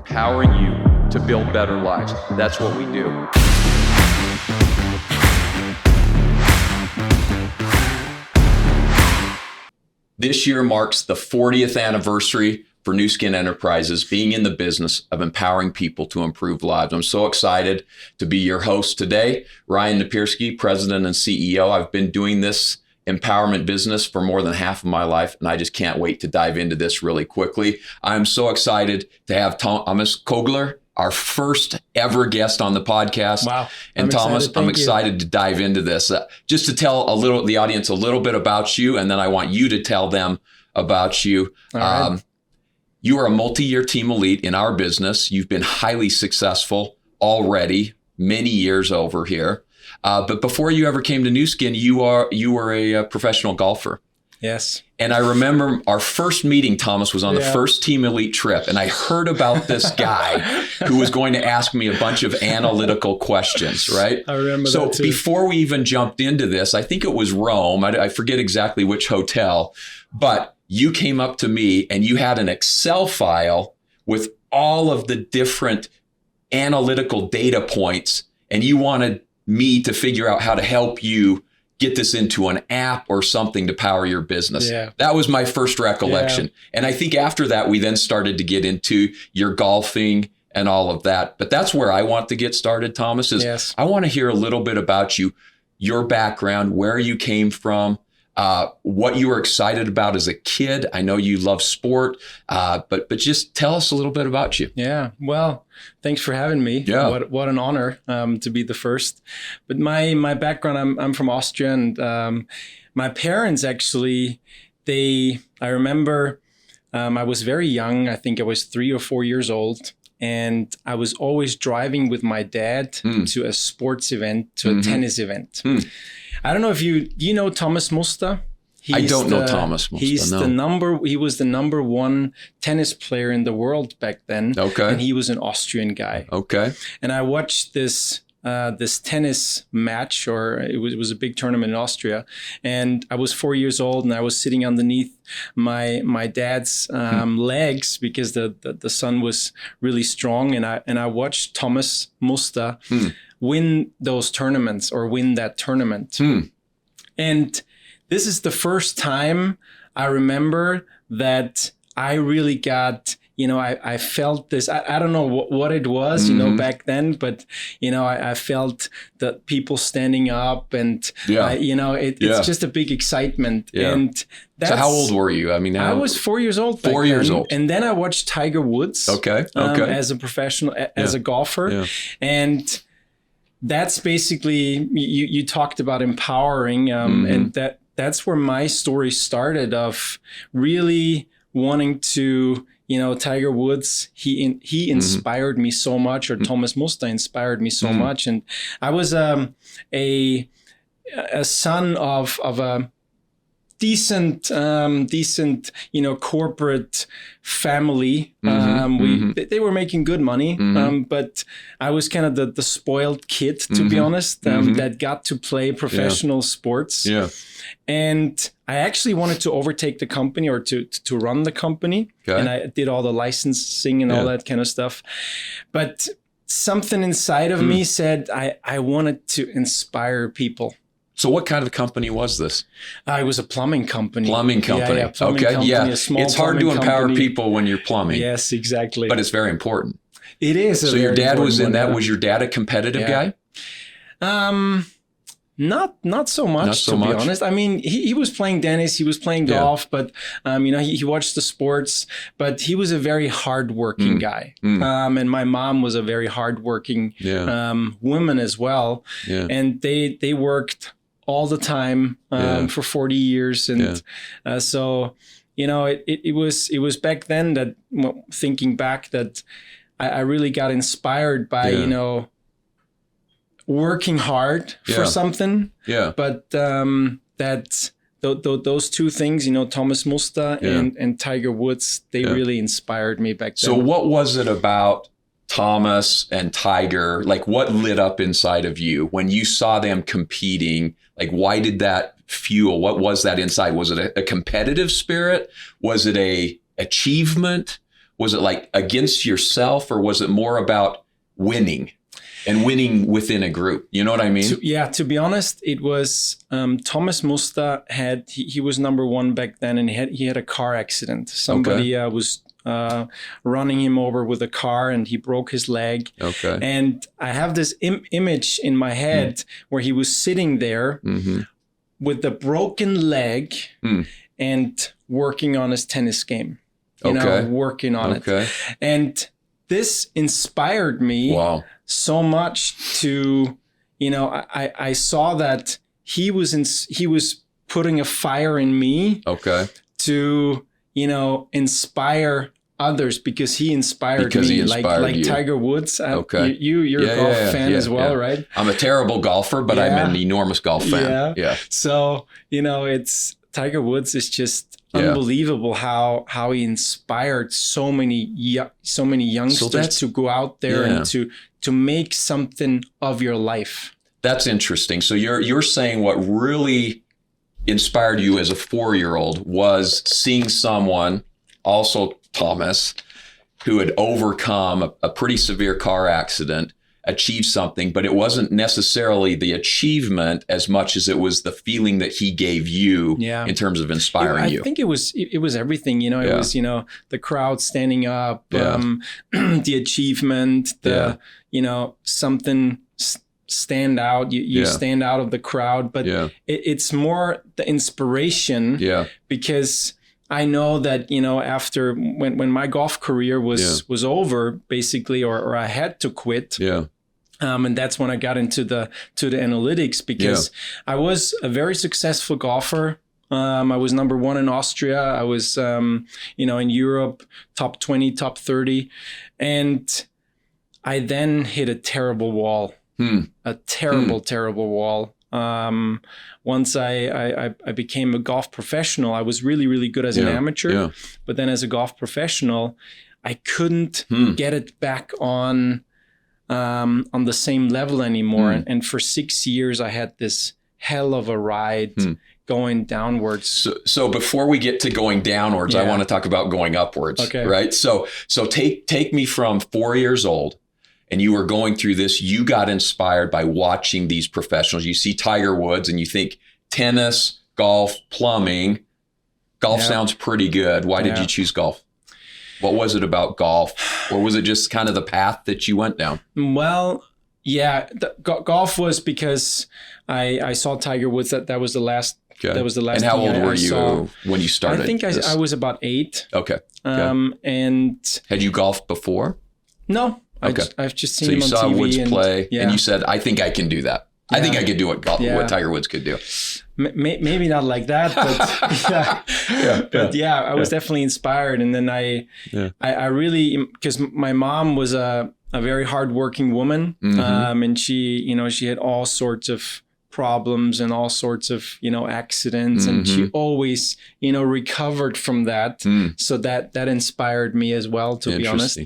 empowering you to build better lives. That's what we do. This year marks the 40th anniversary for Nu Skin Enterprises being in the business of empowering people to improve lives. I'm so excited to be your host today. Ryan Napierski, President and CEO. I've been doing this empowerment business for more than half of my life, and I just can't wait to dive into this really quickly. I'm so excited to have Thomas Kogler, our first ever guest on the podcast. Wow. And Thomas, I'm excited to dive into this. Just to tell the audience a little bit about you, and then I want you to tell them about you. All right. You are a multi-year team elite in our business. You've been highly successful already, many years over here. But before you ever came to Nu Skin, you were a professional golfer. Yes. And I remember our first meeting, Thomas, was on the first Team Elite trip. And I heard about this guy who was going to ask me a bunch of analytical questions, right? I remember so that too. Before we even jumped into this, I think it was Rome. I forget exactly which hotel, but you came up to me and you had an Excel file with all of the different analytical data points. And you wanted me to figure out how to help you get this into an app or something to power your business. Yeah. That was my first recollection. Yeah. And I think after that, we then started to get into your golfing and all of that. But that's where I want to get started, Thomas, is I want to hear a little bit about you, your background, where you came from, what you were excited about as a kid. I know you love sport, but just tell us a little bit about you. Yeah. Well, thanks for having me. Yeah. What an honor to be the first. But my background, I'm from Austria, and my parents actually, I remember I was very young. I think I was 3 or 4 years old. And I was always driving with my dad to a sports event, to a tennis event. I don't know if you know Thomas Muster. I don't know Thomas Muster. He was the number one tennis player in the world back then. Okay. And he was an Austrian guy. Okay. And I watched this tennis match, or it was a big tournament in Austria. And I was 4 years old, and I was sitting underneath my dad's legs because the sun was really strong. And I watched Thomas Muster win those tournaments, or win that tournament. And this is the first time I remember that I really got, I felt this. I don't know what it was, back then, but, I felt the people standing up, and, it's just a big excitement. Yeah. And so how old were you? I mean, I was 4 years old. 4 years old. And then I watched Tiger Woods. Okay. As a professional, as a golfer. Yeah. And that's basically, you talked about empowering, and that's where my story started, of really wanting to, Tiger Woods, he inspired me so much, or Thomas Muster inspired me so much. And I was a son of a decent, corporate family. They were making good money, but I was kind of the spoiled kid, to be honest, that got to play professional sports. Yeah. And I actually wanted to overtake the company, or to run the company. Okay. And I did all the licensing and all that kind of stuff. But something inside of me said I wanted to inspire people. So what kind of company was this? It was a plumbing company. Plumbing company. Yeah, plumbing company, a small it's hard to empower people when you're plumbing. Yes, exactly. But it's very important. It is. So your dad was in that. Was your dad a competitive guy? Not so much, to be honest. I mean, he was playing tennis, he was playing golf, but he watched the sports. But he was a very hardworking guy, and my mom was a very hardworking woman as well. Yeah. And they worked all the time for 40 years, and so it was back then that, thinking back, that I really got inspired by working hard for something. Yeah. But that those two things, Thomas Muster and Tiger Woods, they really inspired me back then. So what was it about Thomas and Tiger? Like, what lit up inside of you when you saw them competing? Like, why did that fuel? What was that inside? Was it a competitive spirit? Was it a achievement? Was it like against yourself, or was it more about winning and winning within a group? You know what I mean? To be honest, it was Thomas Muster he was number one back then, and he had a car accident. Somebody was running him over with a car, and he broke his leg. Okay. And I have this image in my head where he was sitting there with the broken leg and working on his tennis game. Working on it. And this inspired me so much to, I saw that he was putting a fire in me to, inspire others, because he inspired me, like Tiger Woods. You're a golf fan as well, right? I'm a terrible golfer, but I'm an enormous golf fan. Yeah. So, it's Tiger Woods is just unbelievable how he inspired so many youngsters to go out there and to make something of your life. That's interesting. So you're saying what really inspired you as a 4-year-old was seeing someone, also Thomas, who had overcome a pretty severe car accident, achieve something, but it wasn't necessarily the achievement as much as it was the feeling that he gave you in terms of inspiring you. I think it was everything, it was, the crowd standing up, the achievement, something stand out, you stand out of the crowd, but it's more the inspiration, because I know that, after when my golf career was over, basically, or I had to quit. And that's when I got into the analytics, because I was a very successful golfer. I was number one in Austria. I was, in Europe, top 20, top 30. And I then hit a terrible wall, a terrible wall. Once I became a golf professional, I was really, really good as an amateur, but then as a golf professional, I couldn't get it back on the same level anymore. And for 6 years, I had this hell of a ride going downwards. So before we get to going downwards, I want to talk about going upwards. Okay. Right. So take me from 4 years old, and you were going through this. You got inspired by watching these professionals. You see Tiger Woods and you think tennis, golf, plumbing. Golf sounds pretty good. Why did you choose golf? What was it about golf? Or was it just kind of the path that you went down? Well, golf was because I saw Tiger Woods. That was the last. Okay. That was the last. And how old were you when you started? I think I was about 8. Okay. And had you golfed before? No. Okay. I've just seen him on TV. So you saw Woods play, and you said, "I think I can do that. I think I could do what Tiger Woods could do." Maybe not like that, but I was definitely inspired. And then I really, because my mom was a very hardworking woman, and she had all sorts of problems and all sorts of accidents, and she always recovered from that. So that inspired me as well, to be honest.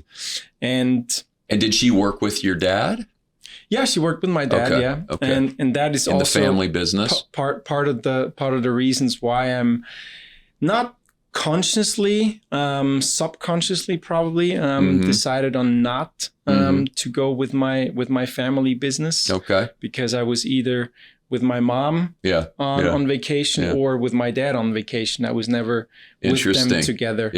And did she work with your dad? Yeah, she worked with my dad. Okay. And that is in also the family business. Part of the reasons why I'm not consciously, subconsciously probably decided on not to go with my family business. Okay. Because I was either with my mom on vacation or with my dad on vacation. I was never with them together.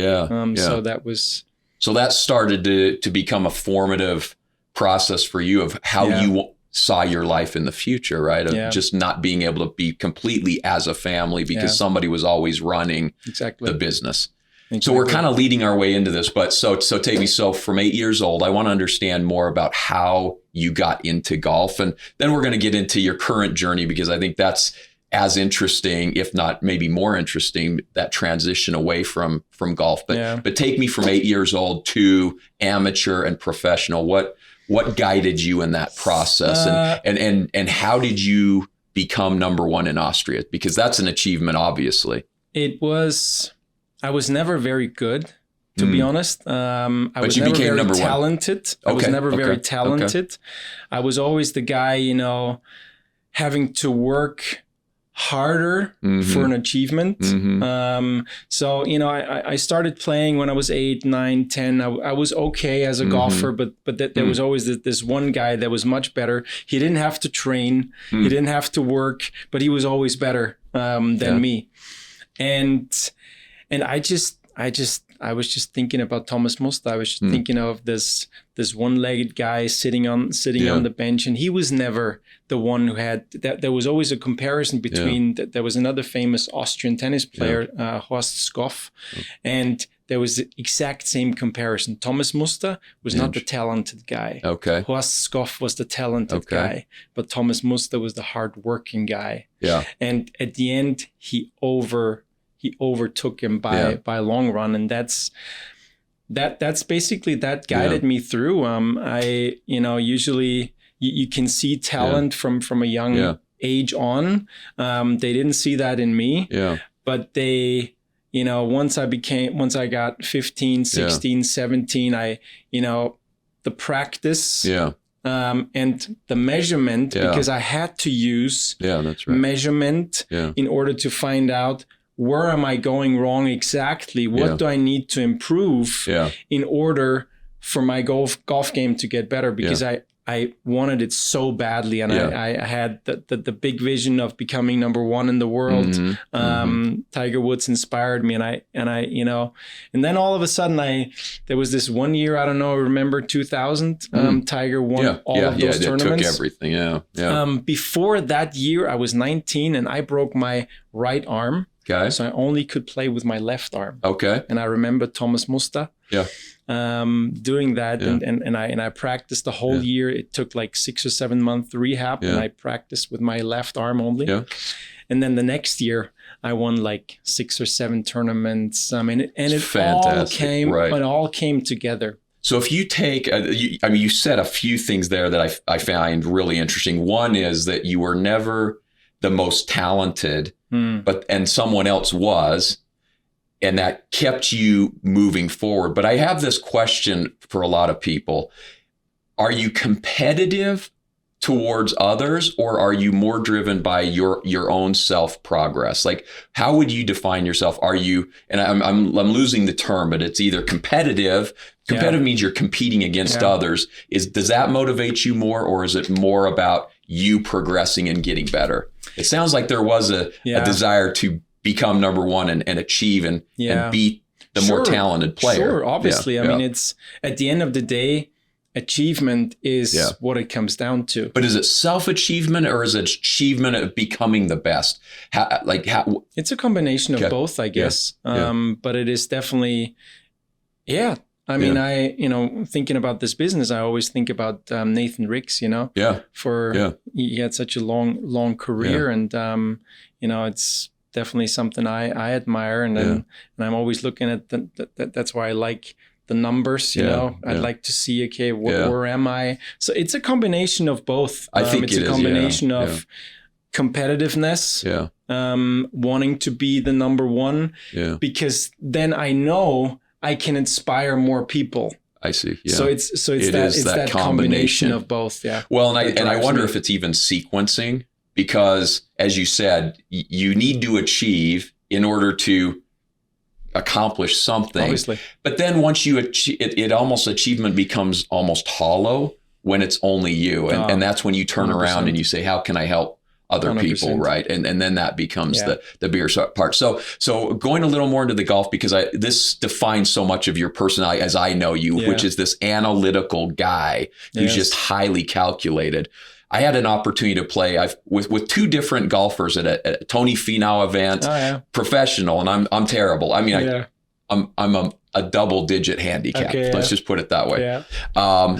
So that was. So that started to become a formative process for you of how you saw your life in the future, right? Of just not being able to be completely as a family because somebody was always running the business. Exactly. So we're kind of leading our way into this, but so take me, from 8 years old, I want to understand more about how you got into golf. And then we're going to get into your current journey, because I think that's as interesting, if not maybe more interesting, that transition away from golf. But take me from 8 years old to amateur and professional. What guided you in that process, and how did you become number one in Austria? Because that's an achievement, obviously. I was never very good, to be honest. I was never very talented. I was never very talented. I was always the guy, having to work harder for an achievement. So, you know, I started playing when I was 8, 9, 10. I was okay as a golfer, but there was always this one guy that was much better. He didn't have to train. He didn't have to work, but he was always better than me. And I was just thinking about Thomas Muster. I was just thinking of this one-legged guy sitting on the bench, and he was never the one who had that. There was always a comparison between. There was another famous Austrian tennis player, Horst Skoff, and there was the exact same comparison. Thomas Muster was not the talented guy. Okay. Horst Skoff was the talented guy, but Thomas Muster was the hard-working guy. Yeah. And at the end, he overtook him by a long run, and that's basically that guided me through. I usually you can see talent from a young age on. They didn't see that in me, but they, once I got 15, 16, 17, the practice, and the measurement, because I had to use measurement in order to find out, where am I going wrong exactly? What do I need to improve in order for my golf game to get better? Because I wanted it so badly, and I had the big vision of becoming number one in the world. Tiger Woods inspired me, and I and then all of a sudden there was this one year, I don't know, remember 2000? Tiger won all of those tournaments. Took everything, before that year, I was 19, and I broke my right arm. Okay. So I only could play with my left arm. Okay. And I remember Thomas Muster doing that, and I practiced the whole year. It took like 6 or 7 month rehab, and I practiced with my left arm only. Yeah. And then the next year, I won like 6 or 7 tournaments. It all came together. So if you take, you said a few things there that I find really interesting. One is that you were never the most talented, and someone else was, and that kept you moving forward. But I have this question for a lot of people. Are you competitive towards others, or are you more driven by your own self progress? Like, how would you define yourself? Are you, and I'm losing the term, but it's either competitive. Competitive means you're competing against others. Does that motivate you more, or is it more about you progressing and getting better? It sounds like there was a desire to become number one and achieve and beat the more talented player. Sure, obviously. I mean, it's at the end of the day, achievement is what it comes down to. But is it self-achievement, or is it achievement of becoming the best? It's a combination of both, I guess. But it is definitely, I mean, thinking about this business, I always think about Nathan Ricks, he had such a long career, and it's definitely something I admire, and I'm always looking at that's why I like the numbers. I'd like to see, okay, where am I? So it's a combination of both. I think it's a combination of competitiveness, wanting to be the number one, because then I know I can inspire more people. I see. Yeah. So it's that combination of both. Yeah. Well, and I wonder if it's even sequencing, because as you said, you need to achieve in order to accomplish something. Obviously. But then once you achieve, it almost, achievement becomes almost hollow when it's only you, and that's when you turn 100%. Around and you say, how can I help other 100%. People, right? And then that becomes the bigger part. So going a little more into the golf, because this defines so much of your personality as I know you, which is this analytical guy who's just highly calculated. I had an opportunity to play with 2 different golfers at a Tony Finau event, professional, and I'm terrible. I mean, I'm a double-digit handicap. Okay, let's just put it that way. Yeah.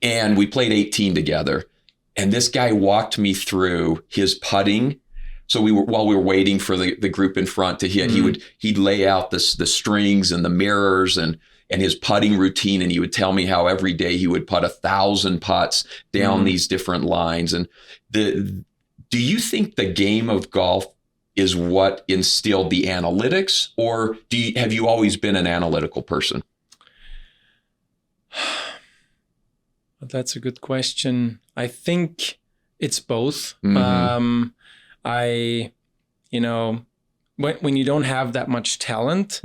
And we played 18 together. And this guy walked me through his putting. So while we were waiting for the group in front to hit, he'd lay out the strings and the mirrors and his putting routine. And he would tell me how every day he would putt 1,000 putts down these different lines. And do you think the game of golf is what instilled the analytics, or have you always been an analytical person? That's a good question. I think it's both. I you know, when you don't have that much talent,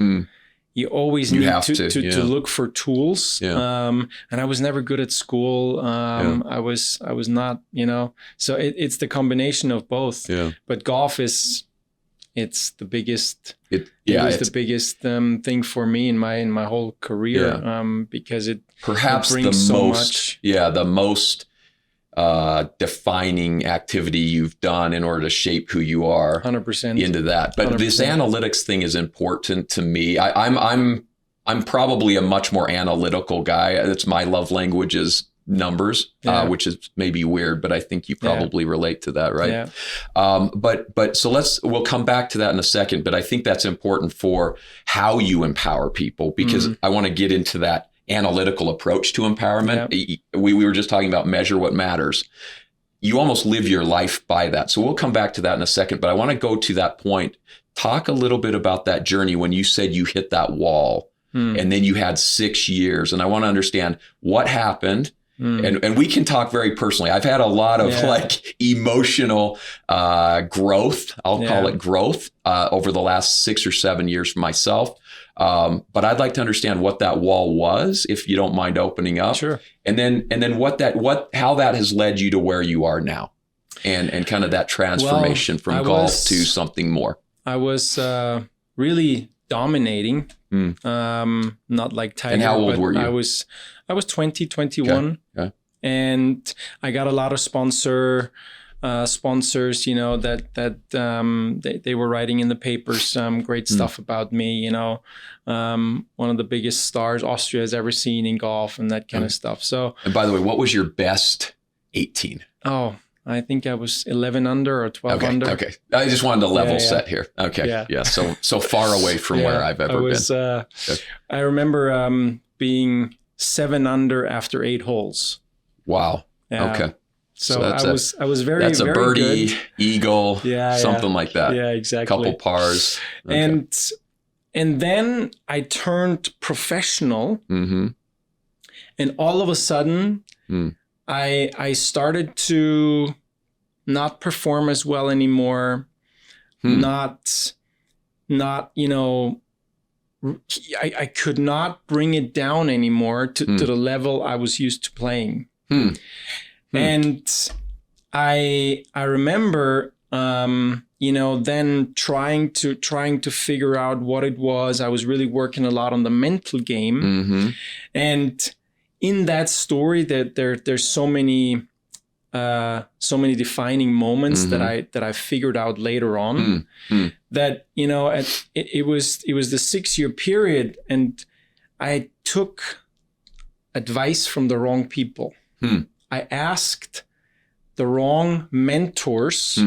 you always need to look for tools. Yeah. And I was never good at school. I was not, you know, so it's the combination of both. Yeah. But golf it's the biggest. It was the biggest thing for me in my whole career. Because it perhaps it brings the so most much. the most defining activity you've done in order to shape who you are 100% into that. But 100%. This analytics thing is important to me. I'm probably a much more analytical guy. It's my love language is numbers, which is maybe weird, but I think you probably relate to that, right? Yeah. But so we'll come back to that in a second, but I think that's important for how you empower people, because I want to get into that analytical approach to empowerment. Yep. We were just talking about measure what matters. You almost live your life by that. So we'll come back to that in a second, but I want to go to that point. Talk a little bit about that journey when you said you hit that wall and then you had 6 years. And I want to understand what happened. And we can talk very personally. I've had a lot of like emotional growth. I'll call it growth over the last 6 or 7 years for myself. But I'd like to understand what that wall was, if you don't mind opening up. Sure. And then how that has led you to where you are now, and kind of that transformation from golf to something more. I was really dominating, not like Tiger. And how old were you? I was 20, 21, and I got a lot of sponsors, you know, that they were writing in the papers great stuff about me, you know, one of the biggest stars Austria has ever seen in golf and that kind of stuff. So, and by the way, what was your best 18? Oh, I think I was 11 under or 12 under. Okay. I just wanted to level set here. Okay. Yeah. So far away from where I've ever been. I remember being 7 under after 8 holes. Wow. Okay. So I was very, that's a very birdie, good. Eagle, something like that. Yeah, exactly. Couple pars. Okay. And then I turned professional, and all of a sudden I started to not perform as well anymore. Not, you know, I could not bring it down anymore to the level I was used to playing. And I remember, you know, then trying to figure out what it was. I was really working a lot on the mental game, and in that story, that there's so many defining moments that I figured out later on. That, you know, it was the 6-year period, and I took advice from the wrong people. I asked the wrong mentors.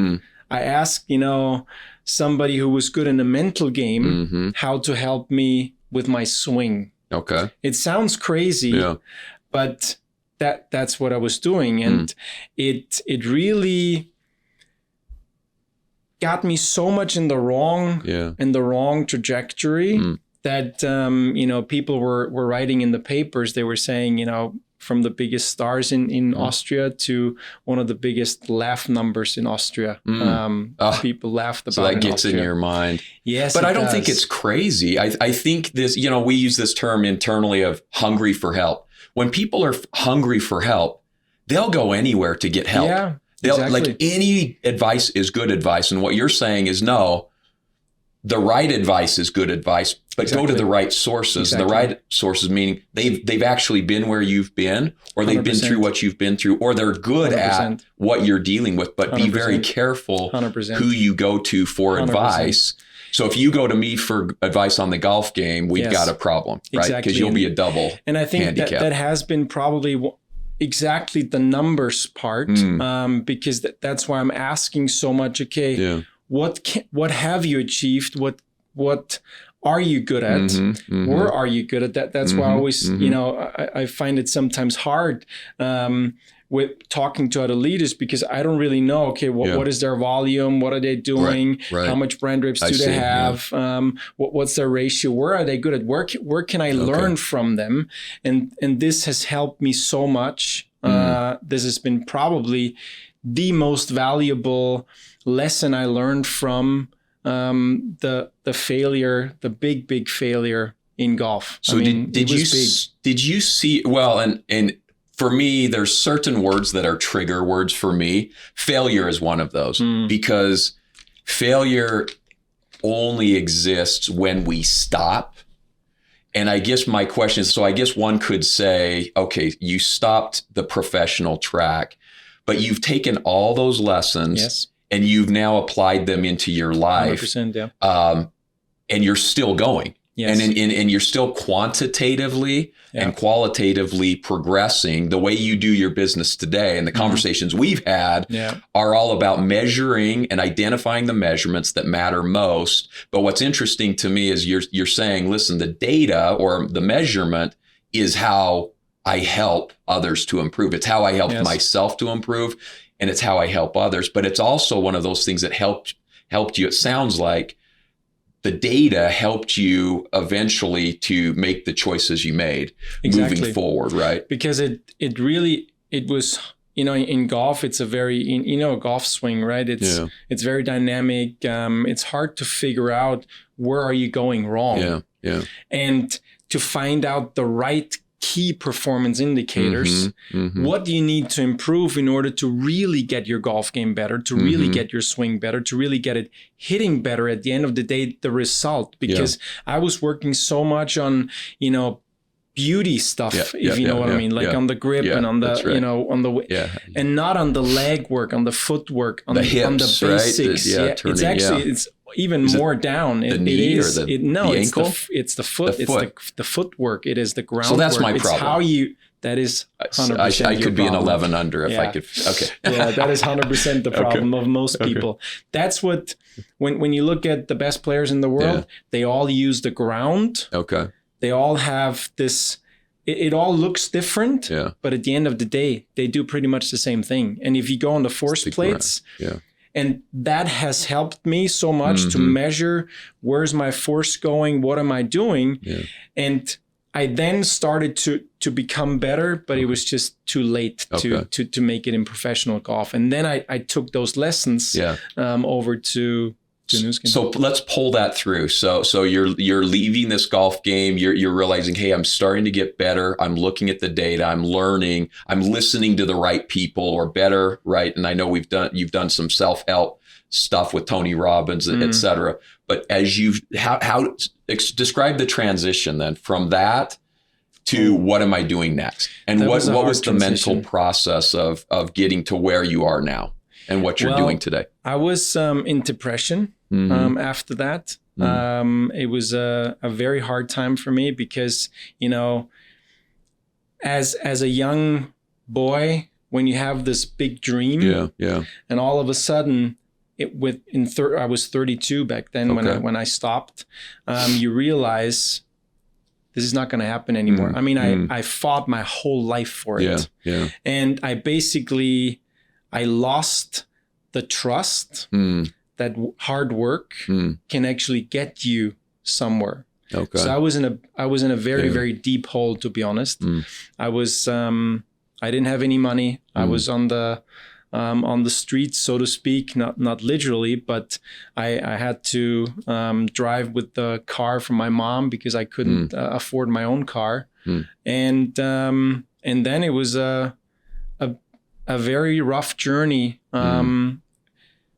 I asked, you know, somebody who was good in the mental game how to help me with my swing. Okay. It sounds crazy, but that's what I was doing. And it really got me so much in the wrong trajectory that, you know, people were writing in the papers. They were saying, you know, from the biggest stars in Austria to one of the biggest laugh numbers in Austria. People laughed about it. So that gets in your mind. Yes, but I don't think it's crazy. I think this, you know, we use this term internally of hungry for help. When people are hungry for help, they'll go anywhere to get help. Yeah, exactly. Like any advice is good advice. And what you're saying is, no, the right advice is good advice, but go to the right sources. The right sources meaning they've actually been where you've been, or they've 100%. Been through what you've been through, or they're good 100%. At what you're dealing with, but 100%. Be very careful 100%. Who you go to for 100%. Advice. So if you go to me for advice on the golf game, we've got a problem, right? Exactly. Because you'll be a double And I think handicap. that has been probably exactly the numbers part, because that's why I'm asking so much. Okay, what have you achieved? What are you good at? Where are you good at? That's why I always, you know, I find it sometimes hard with talking to other leaders, because I don't really know, okay, what is their volume? What are they doing? Right. How much brand reps do they have? What's their ratio? Where are they good at? Where can I learn from them? And this has helped me so much. This has been probably the most valuable lesson I learned from the failure, the big failure in golf. So did you see, well, and for me, there's certain words that are trigger words for me. Failure is one of those because failure only exists when we stop. And I guess my question is, so I guess one could say, okay, you stopped the professional track, but you've taken all those lessons and you've now applied them into your life. 100%, yeah. And you're still going. Yes. And you're still quantitatively and qualitatively progressing the way you do your business today. And the conversations we've had are all about measuring and identifying the measurements that matter most. But what's interesting to me is you're saying, listen, the data or the measurement is how I help others to improve. It's how I help myself to improve, and it's how I help others. But it's also one of those things that helped you. It sounds like the data helped you eventually to make the choices you made moving forward, right? Because it was, in golf, it's a very, a golf swing, right? It's very dynamic. It's hard to figure out where are you going wrong. Yeah. And to find out the right key performance indicators. What do you need to improve in order to really get your golf game better, to really get your swing better, to really get it hitting better at the end of the day, the result? Because I was working so much on, beauty stuff, if you know what I mean, like on the grip and on the, on the, and not on the leg work, on the footwork, on the hips, on the basics. Right? It's actually, it's even more down. The knee or the ankle? It's the foot. It's the footwork. It is the ground. So that's my it's problem. How you. That is 100%. I could be an 11 under if I could. Okay. Yeah, that is 100% the problem of most people. That's what when you look at the best players in the world, they all use the ground. Okay. They all have this. It all looks different, but at the end of the day, they do pretty much the same thing. And if you go on the force plates, and that has helped me so much to measure where's my force going, what am I doing, and I then started to become better, but it was just too late to make it in professional golf. And then I took those lessons over to Nu Skin. So let's pull that through. So you're leaving this golf game. You're realizing, hey, I'm starting to get better. I'm looking at the data. I'm learning. I'm listening to the right people or better, right? And I know you've done some self-help stuff with Tony Robbins, et cetera. But as how describe the transition then from that to what am I doing next? And what was the mental process of getting to where you are now and what you're doing today? I was in depression after that. It was a very hard time for me because, as a young boy, when you have this big dream and all of a sudden I was 32 back then when I stopped, you realize this is not going to happen anymore. I mean, I fought my whole life for it. And I lost the trust that hard work can actually get you somewhere. Okay. So I was in a very, very deep hole, to be honest. I was, I didn't have any money. I was on the streets, so to speak, not literally, but I had to drive with the car from my mom because I couldn't afford my own car. And then it was a very rough journey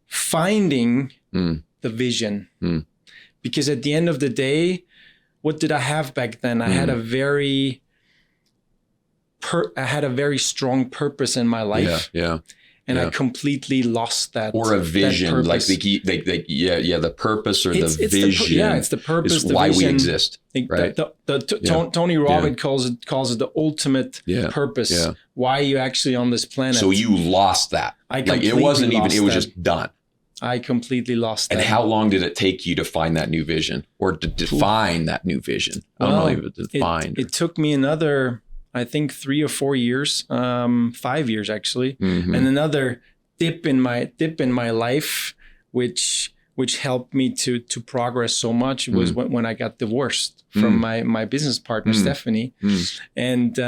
finding the vision. Because at the end of the day, what did I have back then? I had a very strong purpose in my life. And I completely lost that. Or a vision, like the purpose or the vision. It's the purpose. Is why we exist. Right. Tony Robbins calls it the ultimate purpose. Yeah. Why are you actually on this planet? So you lost that. It wasn't even. It was just done. I completely lost that. And how long did it take you to find that new vision or to define that new vision? I don't know if it's defined. It took me another, I think 3 or 4 years, 5 years actually, and another dip in my life, which helped me to progress so much was when I got divorced from my business partner Stephanie, and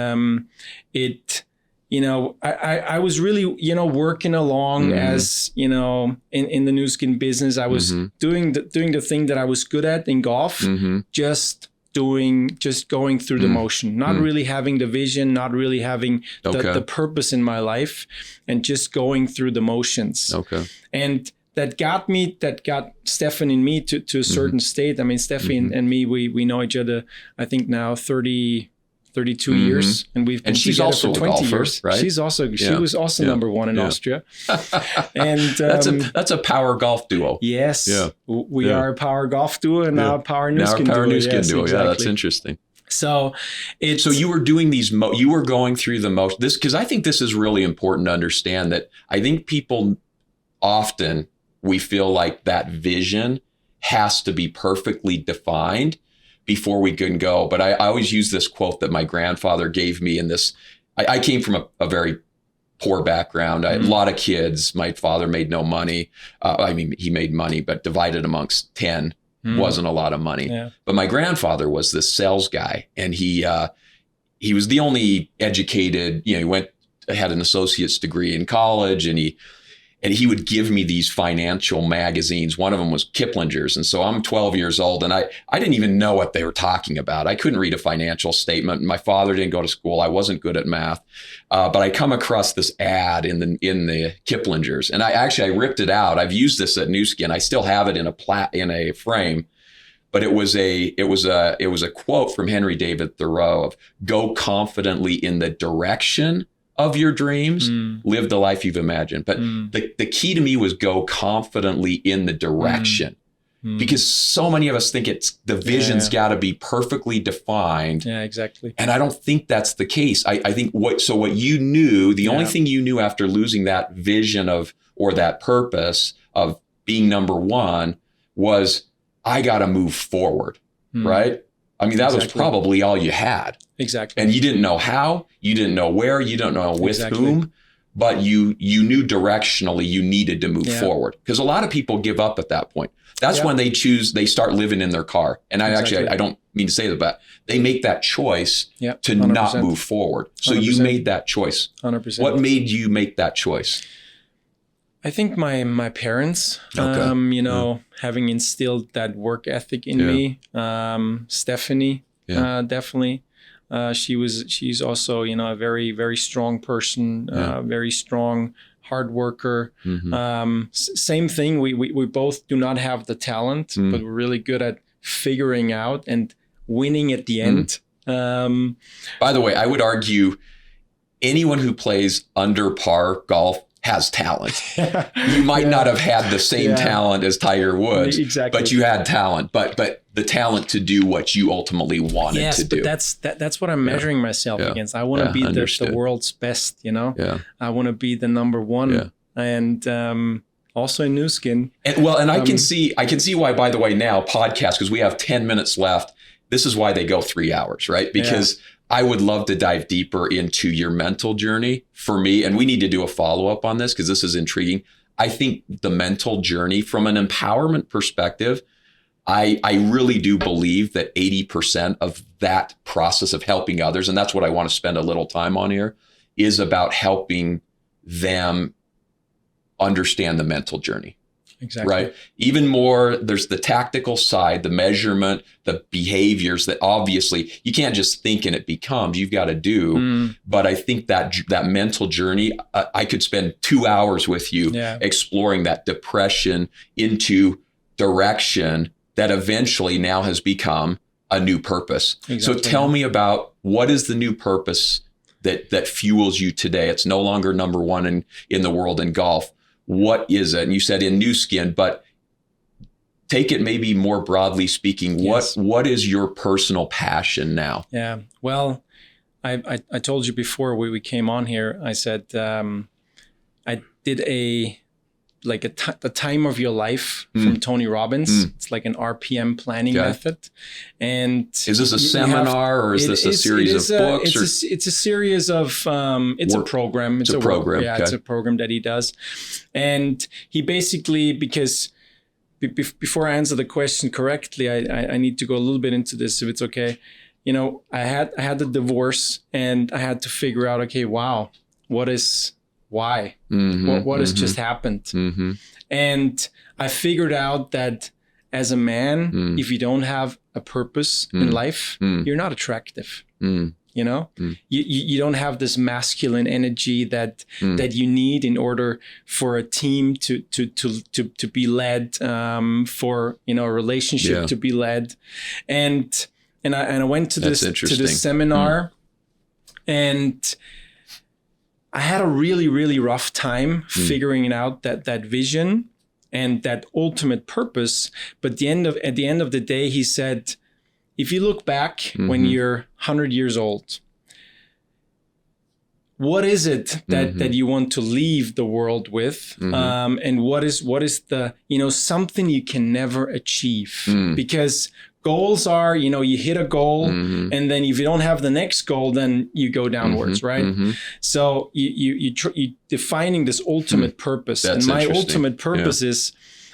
it I was really, working along as, in the new skin business. I was doing the thing that I was good at in golf, just going through the motion, not really having the vision, not really having the purpose in my life, and just going through the motions. Okay. And that got Stefan and me to a certain state. I mean, Stefan and me, we know each other, I think now 32 years, and we've been together for 20 years. Right? She was also number one in Austria. And that's a power golf duo. Yes. Yeah. We are a power golf duo and now a power new skin duo. Exactly. Yeah, that's interesting. So you were doing you were going through the most, because I think this is really important to understand, that I think people often, we feel like that vision has to be perfectly defined before we can go. But I always use this quote that my grandfather gave me in this. I came from a very poor background. I had a lot of kids. My father made no money. He made money, but divided amongst 10 wasn't a lot of money. Yeah. But my grandfather was this sales guy, and he was the only educated, he had an associate's degree in college, and he would give me these financial magazines. One of them was Kiplinger's. And so I'm 12 years old, and I didn't even know what they were talking about. I couldn't read a financial statement. My father didn't go to school. I wasn't good at math. But I come across this ad in the Kiplinger's, and I ripped it out. I've used this at New Skin. I still have it in a frame. But it was a quote from Henry David Thoreau of, "Go confidently in the direction of your dreams, live the life you've imagined." But the key to me was go confidently in the direction, because so many of us think the vision's got to be perfectly defined. Yeah, exactly. And I don't think that's the case. I think what you knew, the only thing you knew after losing that vision or that purpose of being number one was, I got to move forward, right? I mean, that was probably all you had. Exactly. And you didn't know how, you didn't know where, you don't know with whom, but you knew directionally you needed to move forward. Because a lot of people give up at that point. That's when they start living in their car. And I don't mean to say that, but they make that choice to 100%. Not move forward. So 100%. You made that choice. 100%. What made you make that choice? I think my parents, having instilled that work ethic in me. Stephanie, definitely. She's also, a very, very strong person, very strong, hard worker. Same thing. We both do not have the talent, but we're really good at figuring out and winning at the end. By the way, I would argue anyone who plays under par golf has talent. You might not have had the same talent as Tiger Woods, but you had talent. But the talent to do what you ultimately wanted to do. But that's what I'm measuring myself against. I want to be the world's best. I want to be the number one, and also in New Skin. And I can see why. By the way, now podcast, because we have 10 minutes left. This is why they go 3 hours, right? Because I would love to dive deeper into your mental journey for me. And we need to do a follow-up on this because this is intriguing. I think the mental journey from an empowerment perspective, I really do believe that 80% of that process of helping others, and that's what I want to spend a little time on here, is about helping them understand the mental journey. Exactly. Right. Even more, there's the tactical side, the measurement, the behaviors that obviously you can't just think and it becomes, you've got to do. But I think that mental journey, I could spend 2 hours with you exploring that depression into direction that eventually now has become a new purpose. Exactly. So tell me about, what is the new purpose that fuels you today? It's no longer number one in the world in golf. What is it? And you said in New Skin, but take it maybe more broadly speaking. Yes. What is your personal passion now? Yeah. Well, I told you before we came on here, I said I did the time of your life from Tony Robbins. It's like an RPM planning method. And is this a seminar or is this a series of books? It's a series of, it's a program. It's a program. Yeah, it's a program that he does. And he basically, because before I answer the question correctly, I need to go a little bit into this if it's okay. I had the divorce and I had to figure out, okay, wow, what is why? What has just happened? And I figured out that as a man, if you don't have a purpose in life, you're not attractive. You know, you don't have this masculine energy that you need in order for a team to be led, for, you know, a relationship to be led. And I went to this seminar, and I had a really, really rough time figuring out that vision and that ultimate purpose. But at the end of the day, he said, if you look back when you're 100 years old, what is it that you want to leave the world with? And what is the, you know, something you can never achieve? Because goals are, you know, you hit a goal, and then if you don't have the next goal, then you go downwards, right? So you defining this ultimate purpose. That's and my ultimate purpose is,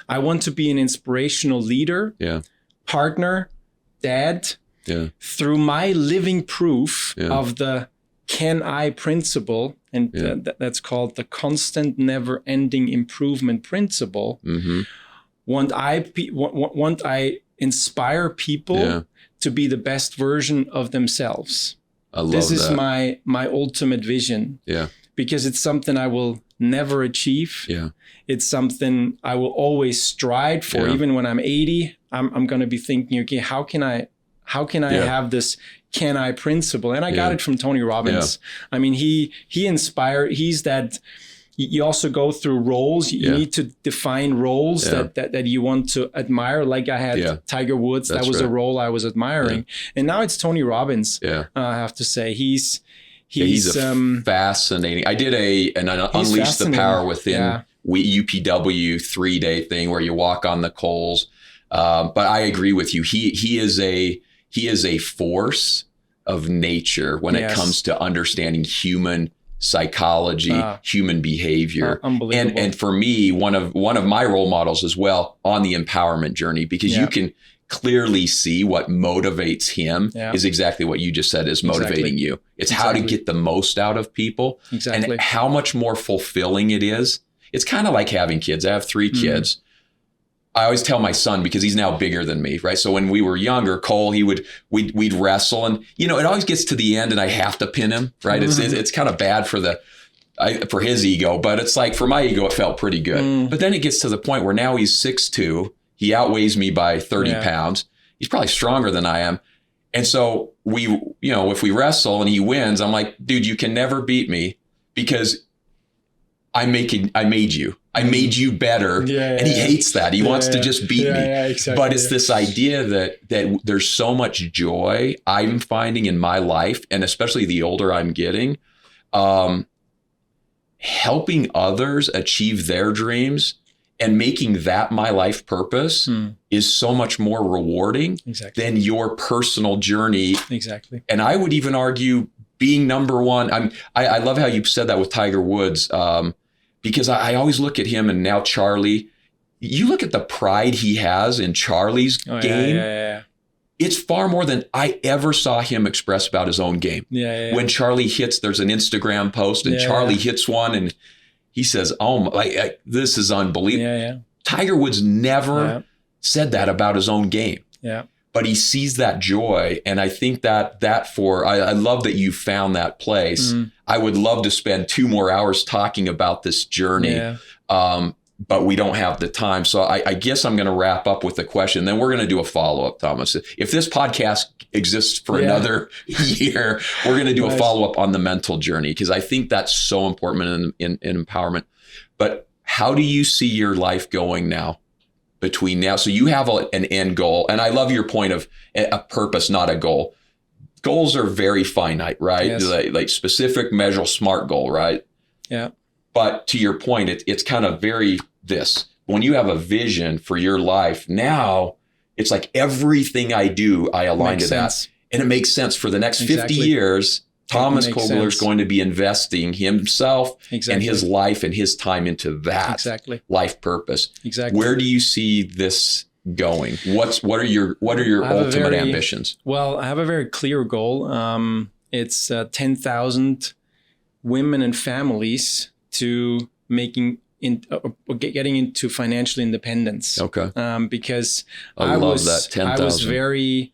I want to be an inspirational leader, partner, dad, through my living proof of the can I principle, and that's called the constant never ending improvement principle. Want I inspire people to be the best version of themselves. This is my ultimate vision. Because it's something I will never achieve. It's something I will always strive for. Even when I'm 80, I'm going to be thinking, okay, how can I have this can I principle? And I got it from Tony Robbins. I mean, he's that. You also go through roles. You need to define roles that you want to admire. Like I had Tiger Woods. That was a role I was admiring. And now it's Tony Robbins. I have to say he's fascinating. I did an Unleash the Power Within UPW 3-day thing where you walk on the coals. But I agree with you. He is a force of nature when it comes to understanding human psychology, human behavior. Unbelievable. And for me, one of my role models as well on the empowerment journey, because you can clearly see what motivates him is exactly what you just said is motivating you. It's how to get the most out of people and how much more fulfilling it is. It's kind of like having kids. I have 3 kids. I always tell my son, because he's now bigger than me, right? So when we were younger, Cole, we'd wrestle, and you know, it always gets to the end and I have to pin him, right? It's kind of bad for his ego, but it's like for my ego, it felt pretty good. But then it gets to the point where now he's 6'2", he outweighs me by 30 pounds. He's probably stronger than I am. And so if we wrestle and he wins, I'm like, dude, you can never beat me because I made you. I made you better. And he hates that. He wants to just beat me. Exactly, but it's this idea that there's so much joy I'm finding in my life, and especially the older I'm getting, helping others achieve their dreams and making that my life purpose is so much more rewarding than your personal journey. And I would even argue being number one. I love how you said that with Tiger Woods. Because I always look at him, and now Charlie, you look at the pride he has in Charlie's game. It's far more than I ever saw him express about his own game. When Charlie hits, there's an Instagram post and Charlie hits one and he says, oh, this is unbelievable. Tiger Woods never said that about his own game. But he sees that joy. And I think I love that you found that place. I would love to spend 2 more hours talking about this journey, but we don't have the time. So I guess I'm going to wrap up with a question. Then we're going to do a follow-up, Thomas. If this podcast exists for another year, we're going to do a follow-up on the mental journey, because I think that's so important in empowerment. But how do you see your life going now? Between now, so you have an end goal, and I love your point of a purpose, not a goal. Goals are very finite, right? Like specific, measurable, SMART goal, right? But to your point, it's kind of when you have a vision for your life, now it's like everything I do, I align to that, and it makes sense for the next 50 years. Thomas Kogler is going to be investing himself and his life and his time into that life purpose. Where do you see this going? What are your ultimate ambitions? Well, I have a very clear goal. It's 10,000 women and families to getting into financial independence. Okay. Because I love that. 10,000.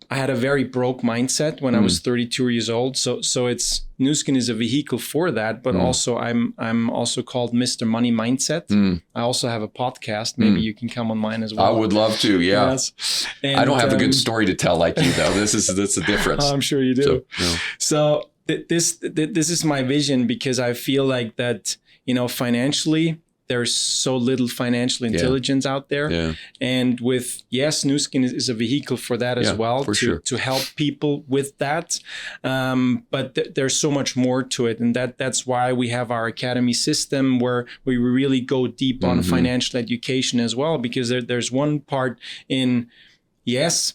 I had a very broke mindset when I was 32 years old. So it's Nu Skin is a vehicle for that, but also I'm also called Mr. Money Mindset. I also have a podcast. Maybe you can come on mine as well. I would love to. Yeah. Yes. And, I don't have a good story to tell like you though. That's the difference. I'm sure you do. So this is my vision, because I feel like that, financially, there's so little financial intelligence out there. Yeah. And Nu Skin is a vehicle for that as well, to help people with that. But there's so much more to it. And that's why we have our academy system, where we really go deep on financial education as well, because there's one part in,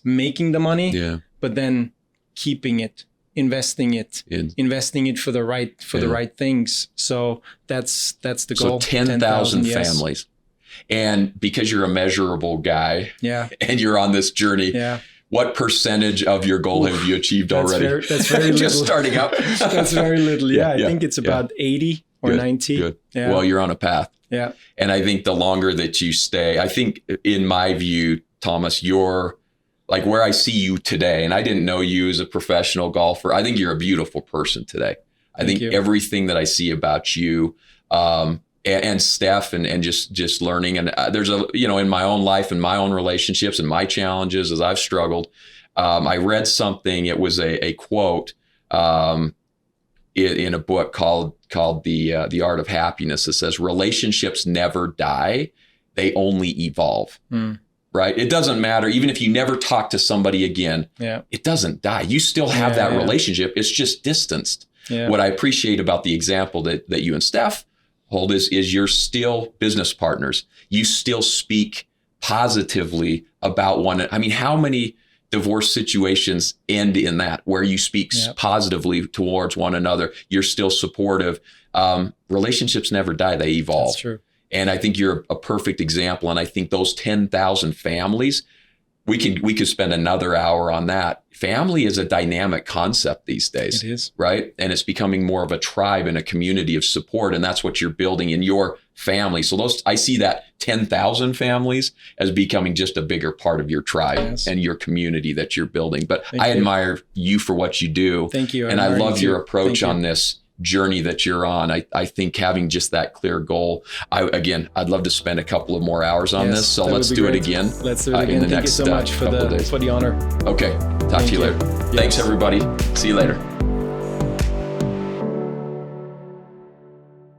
making the money, but then keeping it, investing it for the right things. So that's the goal. So 10,000 families. And because you're a measurable guy, and you're on this journey, what percentage of your goal have you achieved already? That's very little. Just starting up. That's very little. I think it's about 80 or 90. Good. Yeah. Well, you're on a path. Yeah. And I think the longer that you stay, I think in my view, Thomas, you're like where I see you today, and I didn't know you as a professional golfer. I think you're a beautiful person today. I think everything that I see about you, and Steph, and just learning, and there's in my own life and my own relationships and my challenges as I've struggled. I read something. It was a quote in a book called The Art of Happiness. It says, relationships never die; they only evolve. Right? It doesn't matter. Even if you never talk to somebody again, it doesn't die. You still have that relationship. It's just distanced. Yeah. What I appreciate about the example that you and Steph hold is you're still business partners. You still speak positively about one. I mean, how many divorce situations end in that, where you speak positively towards one another? You're still supportive. Relationships never die. They evolve. That's true. And I think you're a perfect example. And I think those 10,000 families, we could spend another hour on that. Family is a dynamic concept these days. It is. Right? And it's becoming more of a tribe and a community of support. And that's what you're building in your family. So I see that 10,000 families as becoming just a bigger part of your tribe and your community that you're building. But I admire you for what you do. Thank you. And I love your approach on this journey that you're on. I think having just that clear goal, I'd love to spend a couple of more hours on this. So let's do it again. Let's do it again. Thank you so much for the honor. Okay. Talk to you later. Thanks everybody. See you later.